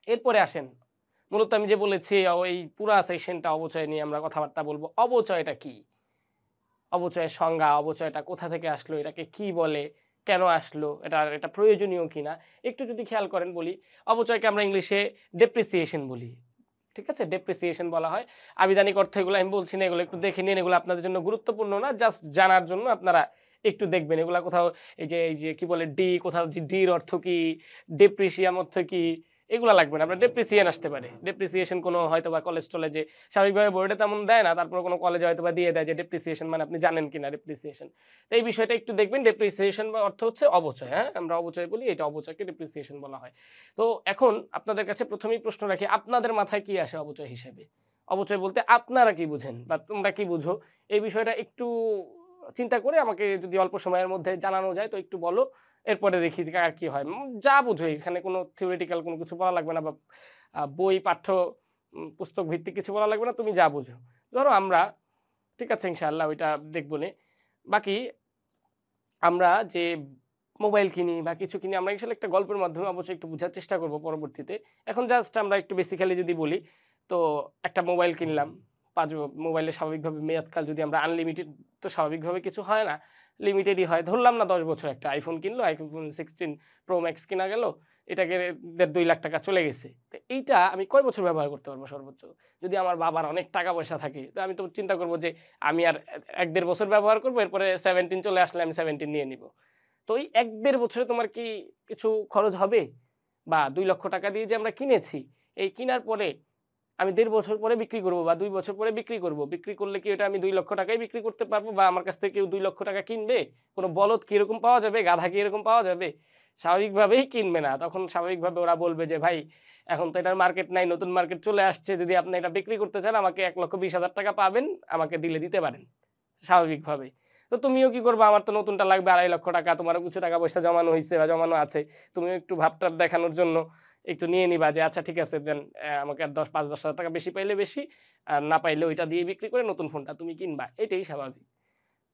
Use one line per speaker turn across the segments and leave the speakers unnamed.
এরপরে আসেন, মূলত আমি যে বলেছি ওই পুরা সেকশনটা অবচয় নিয়ে আমরা কথাবার্তা বলব। অবচয়টা কি? অবচয়ের সংজ্ঞা, অবচয়টা কোথা থেকে আসলো, এটাকে কি বলে, কেন আসলো, এটা প্রয়োজনীয় কিনা? একটু যদি খেয়াল করেন বলি, অবচয়কে আমরা ইংলিশে ডেপ্রিসিয়েশন বলি। ঠিক আছে? ডেপ্রিসিয়েশন বলা হয়। আবিধানিক অর্থ এগুলো আমি বলছি না, এগুলো একটু দেখে নিন। এগুলো আপনাদের জন্য গুরুত্বপূর্ণ না। জাস্ট জানার জন্য আপনারা একটু দেখবেন। এগুলা কোথাও এই যে কি বলে কোথাও যে এর অর্থ কি, ডেপ্রিসিয়াম অর্থ কি, এগুলা লাগবে না। আপনার ডেপ্রিসিয়েশন আসতে পারে। ডেপ্রিসিয়েশন কোনো হয়তোবা কলেজ-টলেজে স্বাভাবিকভাবে বোর্ডে তেমন দেয় না। তারপরে কোনো কলেজে হয়তোবা দিয়ে দেয় যে ডেপ্রিসিয়েশন মানে আপনি জানেন কিনা ডেপ্রিসিয়েশন। তো এই বিষয়টা একটু দেখবেন। ডেপ্রিসিয়েশন বা অর্থ হচ্ছে অবচয়, হ্যাঁ? আমরা অবচয় বলি, এটা অবচয়কে ডেপ্রিসিয়েশন বলা হয়। তো এখন আপনাদের কাছে ১ম এই প্রশ্ন রাখি, আপনাদের মাথায় কি আসে অবচয় হিসেবে? অবচয় বলতে আপনারা কি বুঝেন বা তোমরা কি বুঝো? এই বিষয়টা একটু চিন্তা করে আমাকে যদি অল্প সময়ের মধ্যে জানানো যায় তো একটু বলো। এরপরে দেখি কার কি হয়। যা বুঝো, এখানে কোনো থিওরিটিক্যাল কোনো কিছু বলা লাগবে না বা বই পাঠ্য পুস্তক ভিত্তিক কিছু বলা লাগবে না। তুমি যা বুঝো। ধরো আমরা ঠিক আছে ইনশাআল্লাহ ওইটা দেখবনে। বাকি আমরা যে মোবাইল কিনি বা কিছু কিনি আমরা ইনশাআল্লাহ একটা গল্পের মাধ্যমে অবশ্যই একটু বুঝার চেষ্টা করব পরবর্তীতে। এখন জাস্ট আমরা একটু বেসিক্যালি যদি বলি, তো একটা মোবাইল কিনলাম। মোবাইলে স্বাভাবিকভাবে মেয়াদকাল যদি আমরা আনলিমিটেড তো স্বাভাবিকভাবে কিছু হয় না। লিমিটেডই হয়। ধরলাম না ১০ বছর একটা iPhone কিনলো, iPhone 16 Pro Max কিনা গেল। এটাকে ১.৫-২ লাখ টাকা চলে গেছে। তো এইটা আমি কয় বছর ব্যবহার করতে পারবো সর্বোচ্চ? যদি আমার বাবার অনেক টাকা পয়সা থাকে, তো আমি তো চিন্তা করব যে আমি আর ১-১.৫ বছর ব্যবহার করব। এরপরে 17 চলে আসলে আমি 17 নিয়ে নিব। তো এই ১-১.৫ বছরে তোমার কি কিছু খরচ হবে? বা ৳২,০০,০০০ দিয়ে যে আমরা কিনেছি, এই কিনার পরে আমি ১.৫ বছর পরে বিক্রি করব বা ২ বছর পরে বিক্রি করব। বিক্রি করলে কি ওটা আমি ৳২,০০,০০০ বিক্রি করতে পারবো বা আমার কাছ থেকে কেউ ৳২,০০,০০০ কিনবে? কোন বলদ কি এরকম পাওয়া যাবে? গাধা কি এরকম পাওয়া যাবে? স্বাভাবিকভাবেই কিনবে না। তখন স্বাভাবিকভাবে ওরা বলবে যে, "ভাই এখন তো এটার মার্কেট নাই, নতুন মার্কেট চলে আসছে। যদি আপনি এটা বিক্রি করতে চান আমাকে ৳১,২০,০০০ পাবেন, আমাকে দিলে দিতে পারেন।" স্বাভাবিকভাবেই। তো তুমিও কি করবা? আমার তো নতুনটা লাগবে ৳২,৫০,০০০ তোমারও কিছু টাকা পয়সা জমানো হইছে বা জমানো আছে। তুমিও একটু ভাব-টাব দেখানোর জন্য একটু নিয়ে নিবা যে, আচ্ছা ঠিক আছে দেন আমাকে আর ৫-১০,০০০ বেশি পাইলে বেশি, আর না পাইলে ওইটা দিয়ে বিক্রি করে নতুন ফোনটা তুমি কিনবা। এটাই স্বাভাবিক।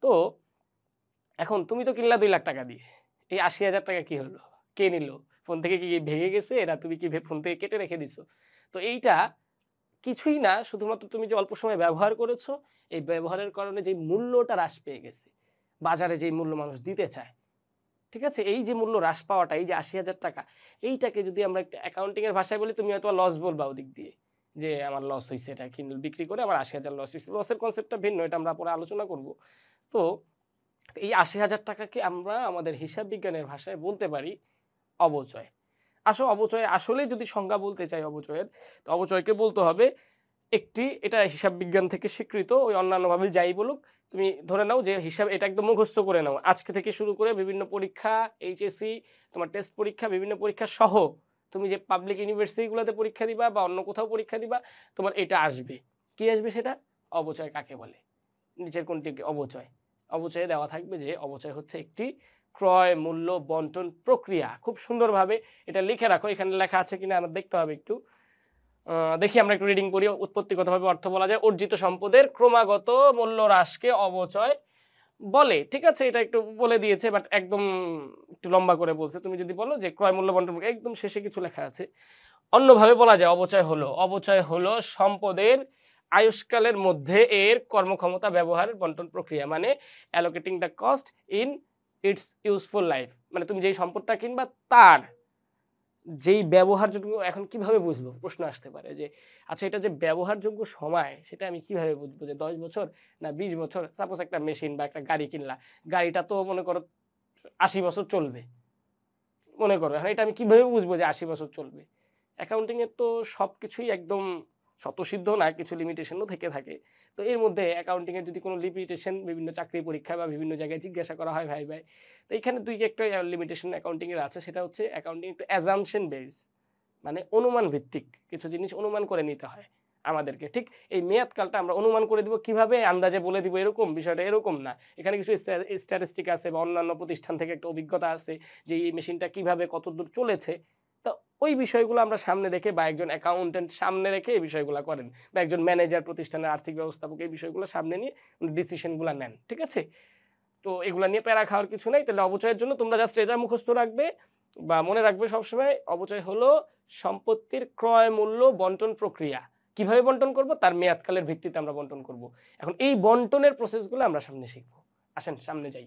তো এখন তুমি তো কিনলা ৳২,০০,০০০ দিয়ে। এই ৳৮০,০০০ কি হলো? কে নিল? ফোন থেকে কি ভেঙে গেছে? না তুমি কি ফোন থেকে কেটে রেখে দিছো? তো এইটা কিছুই না, শুধুমাত্র তুমি যে অল্প সময় ব্যবহার করেছো, এই ব্যবহারের কারণে যে মূল্যটা হ্রাস পেয়ে গেছে। বাজারে যেই মূল্য মানুষ দিতে চায়। ঠিক আছে? এই যে মূল্য হ্রাস পাওয়াটা, এই যে ৳৮০,০০০ এইটাকে যদি আমরা একটা অ্যাকাউন্টিং এর ভাষায় বলি, তুমি হয়তোবা লস বলবা ওদিক দিয়ে। যে আমার লস হইছে এটা বিক্রি করে আমার ৮০,০০০ লস হইছে। লসের কনসেপ্টটা ভিন্ন। এটা আমরা পরে আলোচনা করব। তো এই ৳৮০,০০০ কে আমরা আমাদের হিসাব বিজ্ঞানের ভাষায় বলতে পারি অবচয়। অবচয় আসলেই যদি সংজ্ঞা বলতে চাই অবচয়ের, তো অবচয়কে বলতে হবে এটা হিসাব বিজ্ঞান থেকে স্বীকৃত। ওই অন্যান্যভাবে যাই বলুক, তুমি ধরে নাও যে হিসাব এটা একদম মুখস্থ করে নাও। আজকে থেকে শুরু করে বিভিন্ন পরীক্ষা, এইচএসসি, তোমার টেস্ট পরীক্ষা, বিভিন্ন পরীক্ষা সহ তুমি যে পাবলিক ইউনিভার্সিটি গুলাতে পরীক্ষা দিবা বা অন্য কোথাও পরীক্ষা দিবা, তোমার এটা আসবে। কি আসবে সেটা? অবচয় কাকে বলে? নিচের কোনটি অবচয়? অবচয়ে দেওয়া থাকবে যে অবচয় হচ্ছে একটি ক্রয় মূল্য বন্টন প্রক্রিয়া। খুব সুন্দরভাবে এটা লিখে রাখো। এখানে লেখা আছে কিনা আমার দেখতে হবে একটু। আ দেখি আমরা একটু রিডিং করি। উৎপত্তিগতভাবে অর্থ বলা যায় অর্জিত সম্পদের ক্রমাগত মূল্য হ্রাসকে অবচয় বলে। ঠিক আছে? এটা একটু বলে দিয়েছে বাট একদম একটু লম্বা করে বলছে। তুমি যদি বলো যে ক্রয় মূল্য বন্টন প্রক্রিয়া একদম শেষে কিছু লেখা আছে। অন্যভাবে বলা যায় অবচয় হলো সম্পদের আয়ুষ্কালের মধ্যে এর কর্মক্ষমতা ব্যবহারের বন্টন প্রক্রিয়া। মানে allocating the cost in its useful life মানে তুমি যেই সম্পদটা কিনবা তার যেই ব্যবহারযোগ্য এখন কিভাবে বুঝবো? প্রশ্ন আসতে পারে যে, আচ্ছা এটা যে ব্যবহারযোগ্য সময় সেটা আমি কিভাবে বুঝবো যে ১০ বছর না ২০ বছর? সাপোজ একটা মেশিন বা একটা গাড়ি কিনলা। গাড়িটা তো মনে করো ৮০ বছর চলবে। মনে করো এখন এটা আমি কিভাবে বুঝবো যে ৮০ বছর চলবে? অ্যাকাউন্টিং এর তো সবকিছুই একদম স্বতঃসিদ্ধ না, কিছু লিমিটেশন ও থেকে থাকে। তো এর মধ্যে অ্যাকাউন্টিং এর যদি কোনো লিমিটেশন বিভিন্ন চাকরি পরীক্ষা বা বিভিন্ন জায়গায় জিজ্ঞাসা করা হয় ভাইবায়। তো এইখানে ২ একটা লিমিটেশন অ্যাকাউন্টিং এর আছে সেটা হচ্ছে অ্যাকাউন্টিং একটু অ্যাজাম্পশন বেস মানে অনুমান ভিত্তিক কিছু জিনিস অনুমান করে নিতে হয় আমাদেরকে। ঠিক এই মেয়াদকালটা আমরা অনুমান করে দিব কিভাবে আন্দাজে বলে দিব এরকম বিষয়টা এরকম না। এখানে কিছু স্ট্যাটিস্টিক আছে বা অন্যান্য প্রতিষ্ঠান থেকে একটা অভিজ্ঞতা আছে যে এই মেশিনটা কিভাবে কতদূর চলেছে। তো ওই বিষয়গুলো আমরা সামনে রেখে বা একজন অ্যাকাউন্টেন্ট সামনে রেখে এই বিষয়গুলা করেন। বা একজন ম্যানেজার প্রতিষ্ঠানের আর্থিক ব্যবস্থাপক এই বিষয়গুলো সামনে নিয়ে ডিসিশন গুলা নেন। ঠিক আছে? তো এগুলা নিয়ে প্যারা খাওয়ার কিছু নাই। তাহলে অবচয়ের জন্য তোমরা জাস্ট এটা মুখস্থ রাখবে বা মনে রাখবে সবসময় অপচয় হলো সম্পত্তির ক্রয় মূল্য বন্টন প্রক্রিয়া। কিভাবে বন্টন করব? তার মেয়াদকালের ভিত্তিতে আমরা বন্টন করব। এখন এই বন্টনের প্রসেসগুলো আমরা সামনে শিখব। আসেন সামনে যাই।